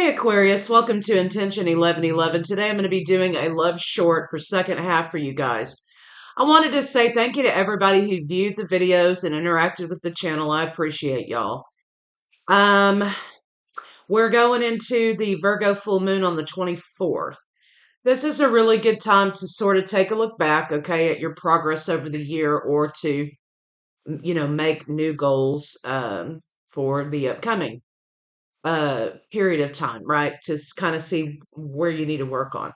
Hey Aquarius, welcome to Intention 1111. Today I'm going to be doing a love short for second half for you guys. I wanted to say thank you to everybody who viewed the videos and interacted with the channel. I appreciate y'all. Um, we're going into the Virgo full moon on the 24th. This is a really good time to sort of take a look back, okay, at your progress over the year or to, make new goals for the upcoming period of time, right? To kind of see where you need to work on.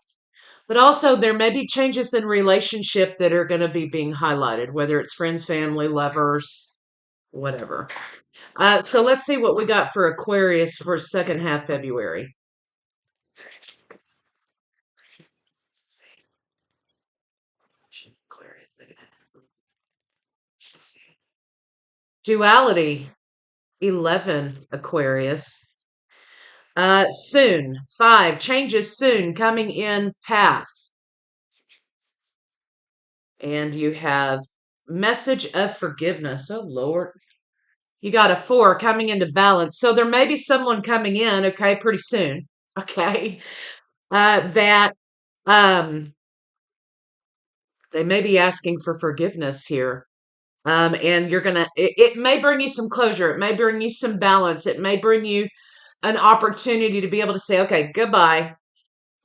But also, there may be changes in relationship that are going to be being highlighted, whether it's friends, family, lovers, whatever. So let's see what we got for Aquarius for second half February. Duality 11 Aquarius. Soon 5 changes soon coming in path. And you have message of forgiveness. Oh Lord. You got a 4 coming into balance. So there may be someone coming in, okay, pretty soon. Okay. That they may be asking for forgiveness here. And you're gonna it may bring you some closure, it may bring you some balance, it may bring you an opportunity to be able to say, okay, goodbye.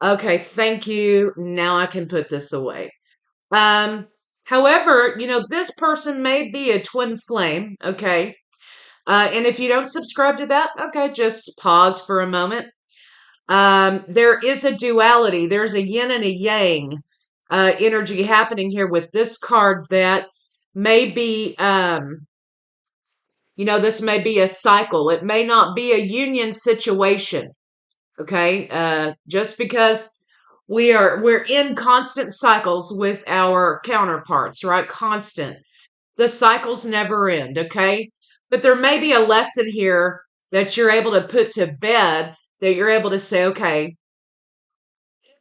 Okay, thank you. Now I can put this away. Um, However, this person may be a twin flame, okay? And if you don't subscribe to that, okay, just pause for a moment. There is a duality. There's a yin and a yang energy happening here with this card that may be, this may be a cycle. It may not be a union situation, okay? Just because we're in constant cycles with our counterparts, right? Constant. The cycles never end, okay? But there may be a lesson here that you're able to put to bed, that you're able to say, okay,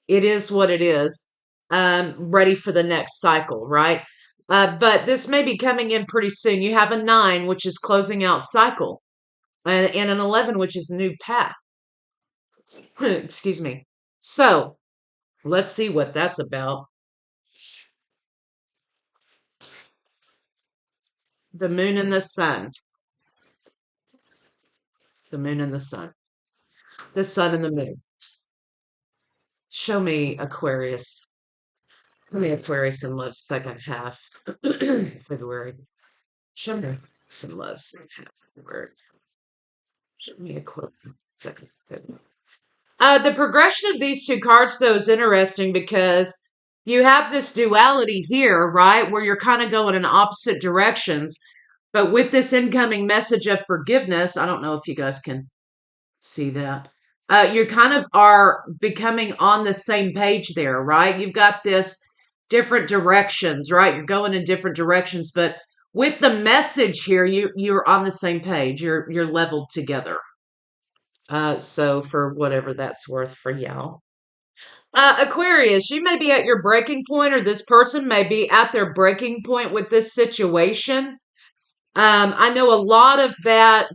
it is what it is. Ready for the next cycle, right? But this may be coming in pretty soon. You have a 9, which is closing out cycle, and an 11, which is new path. Excuse me. So let's see what that's about. The moon and the sun. The moon and the sun. The sun and the moon. Show me Aquarius. Show me Aquarius in love second half February. Show me some love second half February. Show me Aquarius second February. The progression of these two cards, though, is interesting because you have this duality here, right, where you're kind of going in opposite directions. But with this incoming message of forgiveness, I don't know if you guys can see that. You kind of are becoming on the same page there, right? You've got this different directions, right? You're going in different directions, but with the message here, you're on the same page. You're leveled together. So for whatever that's worth for y'all. Aquarius, you may be at your breaking point, or this person may be at their breaking point with this situation. I know a lot of that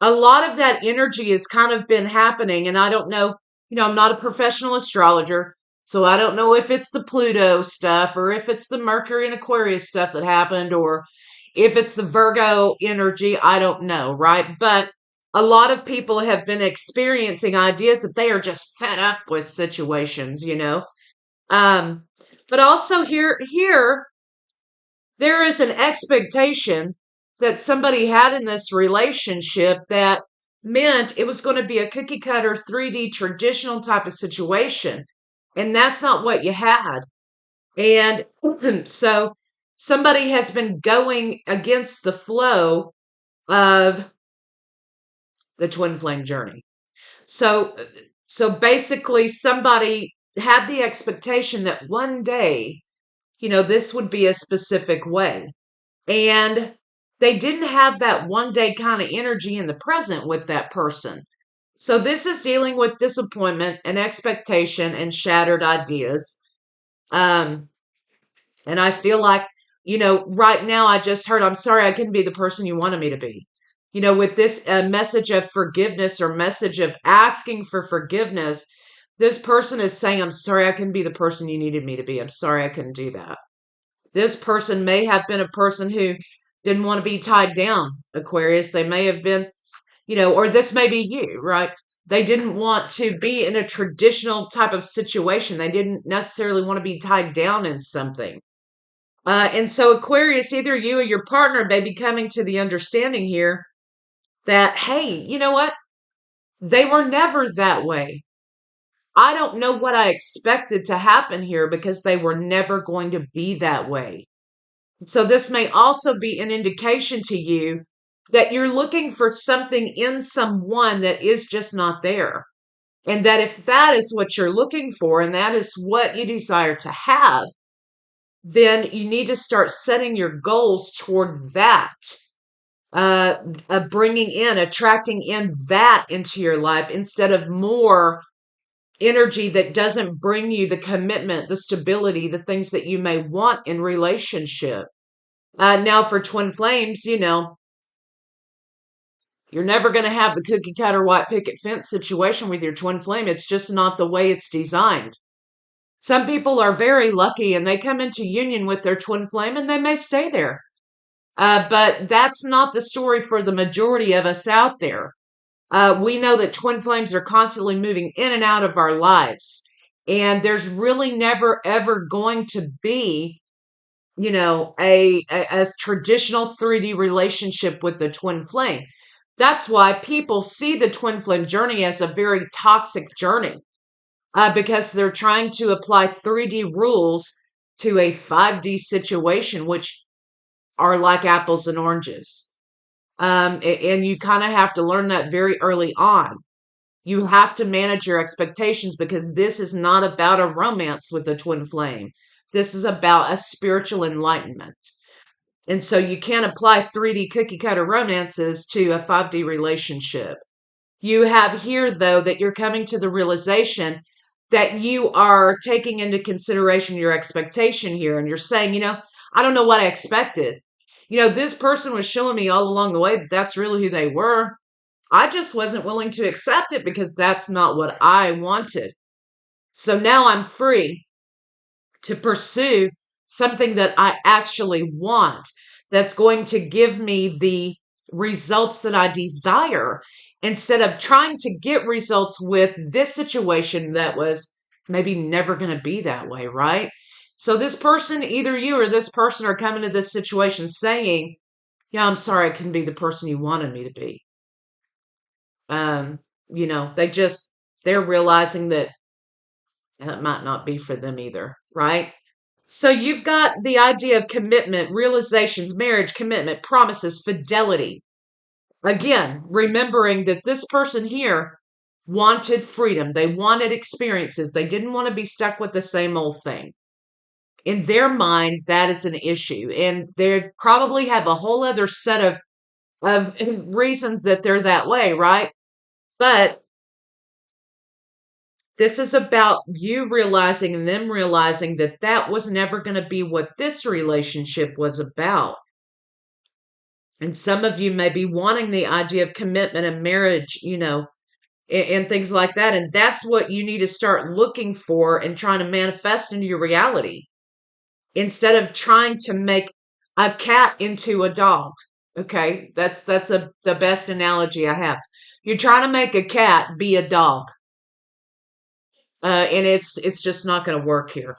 energy has kind of been happening, and I don't know, I'm not a professional astrologer, so I don't know if it's the Pluto stuff or if it's the Mercury and Aquarius stuff that happened or if it's the Virgo energy. I don't know, right? But a lot of people have been experiencing ideas that they are just fed up with situations. Um, but also here, there is an expectation that somebody had in this relationship that meant it was going to be a cookie cutter 3D traditional type of situation. And that's not what you had. And so somebody has been going against the flow of the twin flame journey. So so basically somebody had the expectation that one day, this would be a specific way. And they didn't have that one day kind of energy in the present with that person. So this is dealing with disappointment and expectation and shattered ideas. Um, and I feel like, right now I just heard, I'm sorry I couldn't be the person you wanted me to be. with this message of forgiveness or message of asking for forgiveness, this person is saying, I'm sorry I couldn't be the person you needed me to be. I'm sorry I couldn't do that. This person may have been a person who didn't want to be tied down, Aquarius. They may have been, or this may be you, right? They didn't want to be in a traditional type of situation. They didn't necessarily want to be tied down in something. And so, Aquarius, either you or your partner may be coming to the understanding here that, hey, you know what? They were never that way. I don't know what I expected to happen here because they were never going to be that way. So, this may also be an indication to you that you're looking for something in someone that is just not there. And that if that is what you're looking for and that is what you desire to have, then you need to start setting your goals toward that. Attracting in that into your life instead of more energy that doesn't bring you the commitment, the stability, the things that you may want in relationship. Now for twin flames, you're never going to have the cookie cutter white picket fence situation with your twin flame. It's just not the way it's designed. Some people are very lucky and they come into union with their twin flame and they may stay there. But that's not the story for the majority of us out there. We know that twin flames are constantly moving in and out of our lives. And there's really never, ever going to be, a traditional 3D relationship with the twin flame. That's why people see the twin flame journey as a very toxic journey because they're trying to apply 3D rules to a 5D situation, which are like apples and oranges. And you kind of have to learn that very early on. You have to manage your expectations because this is not about a romance with a twin flame. This is about a spiritual enlightenment. And so you can't apply 3D cookie cutter romances to a 5D relationship. You have here, though, that you're coming to the realization that you are taking into consideration your expectation here. And you're saying, I don't know what I expected. This person was showing me all along the way that that's really who they were. I just wasn't willing to accept it because that's not what I wanted. So now I'm free to pursue something that I actually want that's going to give me the results that I desire instead of trying to get results with this situation that was maybe never going to be that way, right? So this person, either you or this person are coming to this situation saying, yeah, I'm sorry I couldn't be the person you wanted me to be. Um, they're realizing that that might not be for them either, right? So you've got the idea of commitment, realizations, marriage, commitment, promises, fidelity. Again, remembering that this person here wanted freedom. They wanted experiences. They didn't want to be stuck with the same old thing. In their mind, that is an issue. And they probably have a whole other set of reasons that they're that way, right? But this is about you realizing and them realizing that that was never going to be what this relationship was about. And some of you may be wanting the idea of commitment and marriage, and things like that. And that's what you need to start looking for and trying to manifest into your reality instead of trying to make a cat into a dog. Okay, that's the best analogy I have. You're trying to make a cat be a dog. And it's just not going to work here.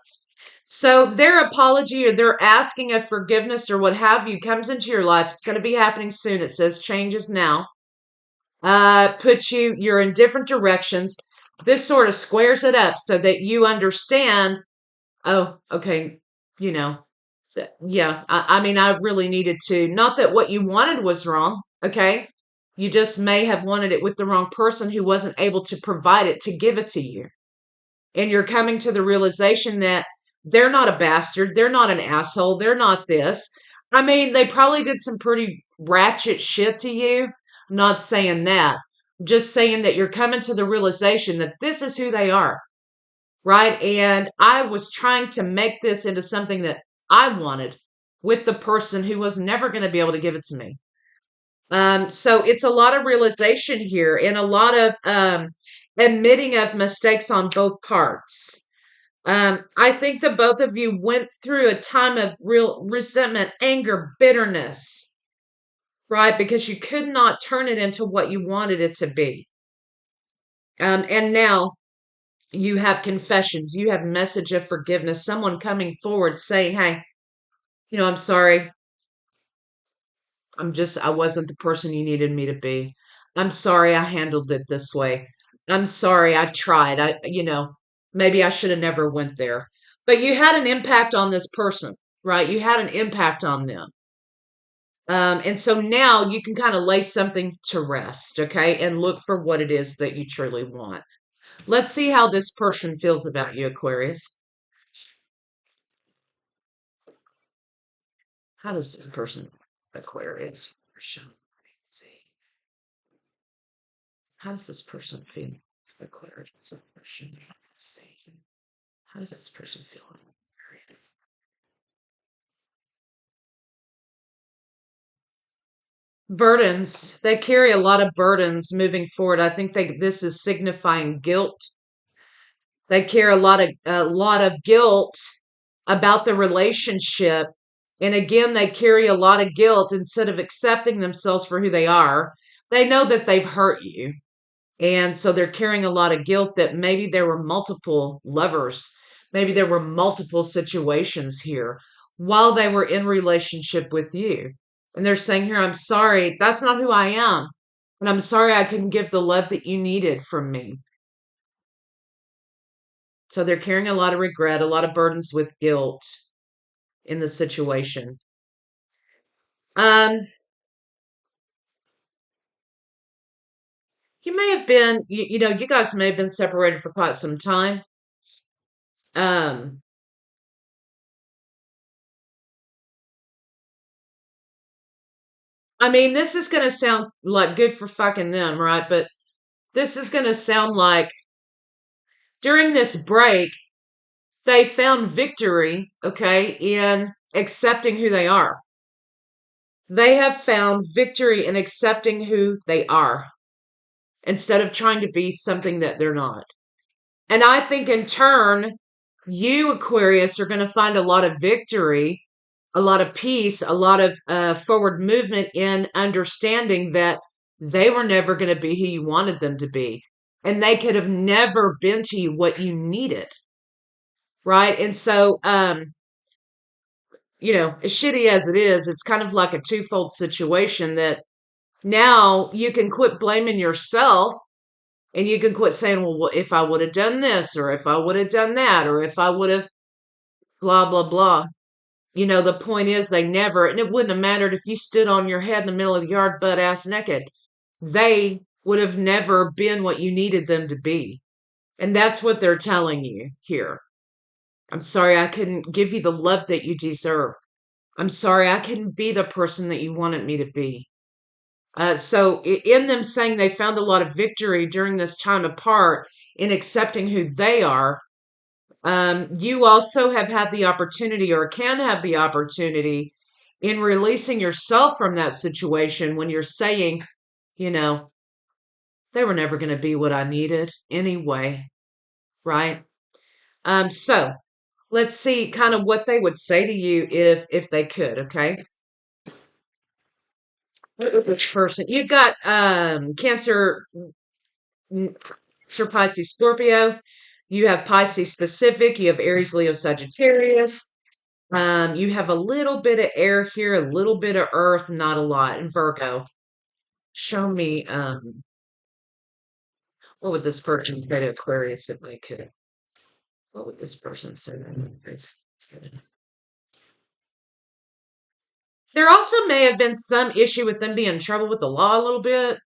So their apology or their asking of forgiveness or what have you comes into your life. It's going to be happening soon. It says changes now. You're in different directions. This sort of squares it up so that you understand, oh, okay, yeah, I mean, I really needed to, not that what you wanted was wrong, okay? You just may have wanted it with the wrong person who wasn't able to provide it to give it to you. And you're coming to the realization that they're not a bastard. They're not an asshole. They're not this. I mean, they probably did some pretty ratchet shit to you. I'm not saying that. I'm just saying that you're coming to the realization that this is who they are, right? And I was trying to make this into something that I wanted with the person who was never going to be able to give it to me. So it's a lot of realization here and a lot of admitting of mistakes on both parts. I think that both of you went through a time of real resentment, anger, bitterness, right? Because you could not turn it into what you wanted it to be. And now you have confessions, you have message of forgiveness, someone coming forward saying, hey, I'm sorry. I wasn't the person you needed me to be. I'm sorry I handled it this way. I'm sorry I tried. Maybe I should have never went there. But you had an impact on this person, right? You had an impact on them. And so now you can kind of lay something to rest, okay? And look for what it is that you truly want. Let's see how this person feels about you, Aquarius. How does this person, Aquarius, see? How does this person feel? Aquarius, see. How does this person feel? Burdens. They carry a lot of burdens moving forward. I think this is signifying guilt. They carry a lot of guilt about the relationship. And again, they carry a lot of guilt instead of accepting themselves for who they are. They know that they've hurt you. And so they're carrying a lot of guilt that maybe there were multiple lovers. Maybe there were multiple situations here while they were in relationship with you. And they're saying here, I'm sorry, that's not who I am. And I'm sorry I couldn't give the love that you needed from me. So they're carrying a lot of regret, a lot of burdens with guilt in the situation. Um, you may have been, you guys may have been separated for quite some time. Um, I mean, this is going to sound like good for fucking them, right? But this is going to sound like during this break, they found victory, okay, in accepting who they are. They have found victory in accepting who they are instead of trying to be something that they're not. And I think in turn, you, Aquarius, are going to find a lot of victory, a lot of peace, a lot of forward movement in understanding that they were never going to be who you wanted them to be. And they could have never been to you what you needed. Right. And so, as shitty as it is, it's kind of like a twofold situation that now you can quit blaming yourself and you can quit saying, well, if I would have done this, or if I would have done that, or if I would have blah, blah, blah. The point is they never, and it wouldn't have mattered if you stood on your head in the middle of the yard butt ass naked. They would have never been what you needed them to be. And that's what they're telling you here. I'm sorry I couldn't give you the love that you deserve. I'm sorry I couldn't be the person that you wanted me to be. So in them saying they found a lot of victory during this time apart in accepting who they are, you also have had the opportunity or can have the opportunity in releasing yourself from that situation when you're saying, you know, they were never going to be what I needed anyway, right? So let's see kind of what they would say to you if they could, okay? Which person? You've got Cancer, Sir Pisces, Scorpio. You have Pisces specific. You have Aries, Leo, Sagittarius. You have a little bit of air here, a little bit of earth, not a lot. And Virgo. Show me, what would this person say to Aquarius if they could? What would this person say to Aquarius? There also may have been some issue with them being in trouble with the law a little bit.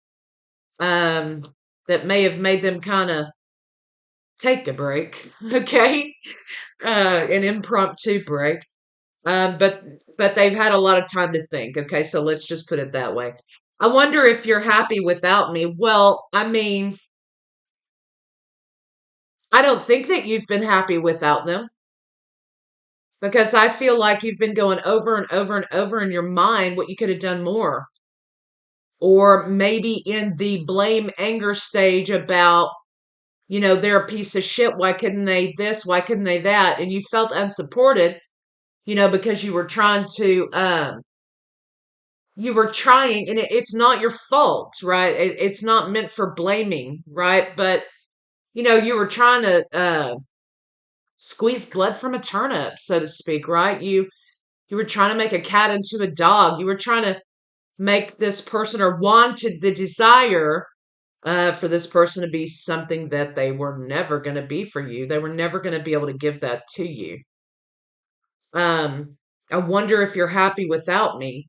Um, that may have made them kind of take a break, okay? An impromptu break. But they've had a lot of time to think. Okay, so let's just put it that way. I wonder if you're happy without me. Well, I mean, I don't think that you've been happy without them because I feel like you've been going over and over and over in your mind what you could have done more. or maybe in the blame anger stage about, they're a piece of shit. Why couldn't they this? Why couldn't they that? And you felt unsupported, because you were trying, and it's not your fault, right? It's not meant for blaming, right? But, you were trying to squeeze blood from a turnip, so to speak, right? You were trying to make a cat into a dog. You were trying to make this person, or wanted the desire for this person to be something that they were never going to be for you. They were never going to be able to give that to you. I wonder if you're happy without me.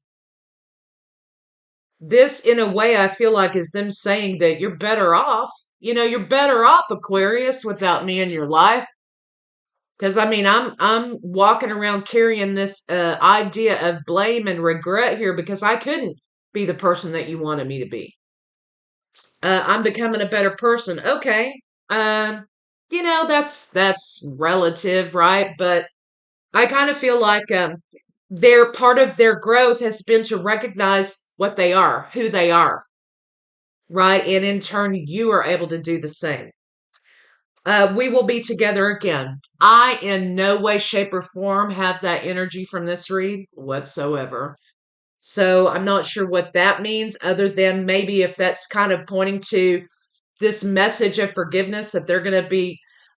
This, in a way, I feel like is them saying that you're better off. You're better off, Aquarius, without me in your life. Because I mean, I'm walking around carrying this idea of blame and regret here because I couldn't be the person that you wanted me to be. I'm becoming a better person. Okay. Um, that's relative, right? But I kind of feel like their part of their growth has been to recognize what they are, who they are, right? And in turn, you are able to do the same. We will be together again. I, in no way, shape, or form, have that energy from this read whatsoever. So I'm not sure what that means, other than maybe if that's kind of pointing to this message of forgiveness that they're going to be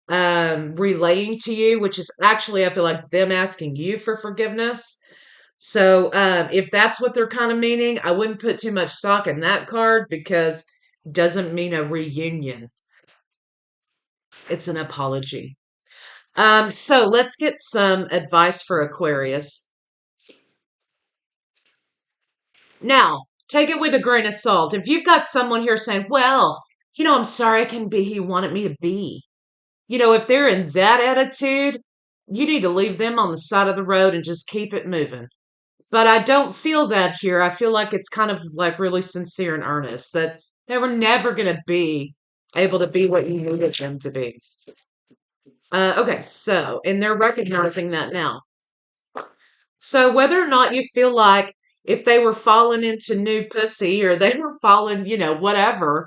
relaying to you, which is actually, I feel like them asking you for forgiveness. So if that's what they're kind of meaning, I wouldn't put too much stock in that card because it doesn't mean a reunion. It's an apology. So let's get some advice for Aquarius. Now, take it with a grain of salt. If you've got someone here saying, well, I'm sorry I couldn't be who you wanted me to be. If they're in that attitude, you need to leave them on the side of the road and just keep it moving. But I don't feel that here. I feel like it's kind of like really sincere and earnest that they were never going to be able to be what you needed them to be. Okay, so, and they're recognizing that now. So whether or not you feel like if they were falling into new pussy or they were falling, whatever,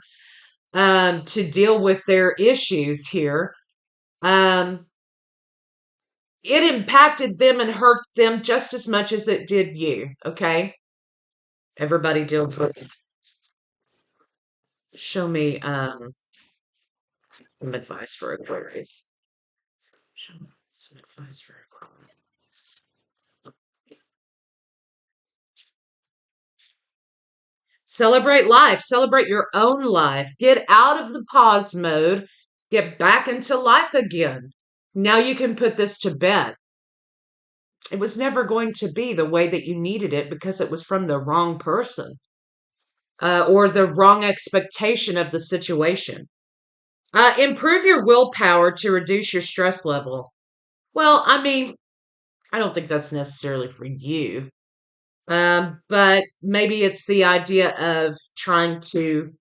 to deal with their issues here, um, it impacted them and hurt them just as much as it did you. Okay, everybody deals with it. Show me some advice for Aquarius. Show me some advice for Aquarius. Celebrate life. Celebrate your own life. Get out of the pause mode. Get back into life again. Now you can put this to bed. It was never going to be the way that you needed it because it was from the wrong person or the wrong expectation of the situation. Improve your willpower to reduce your stress level. Well, I mean, I don't think that's necessarily for you. But maybe it's the idea of trying to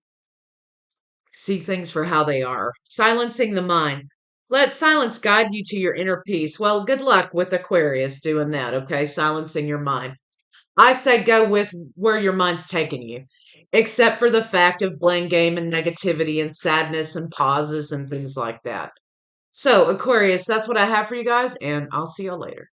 see things for how they are. Silencing the mind. Let silence guide you to your inner peace. Well, good luck with Aquarius doing that, okay? Silencing your mind. I say go with where your mind's taking you, except for the fact of blame game and negativity and sadness and pauses and things like that. So, Aquarius, that's what I have for you guys, and I'll see you later.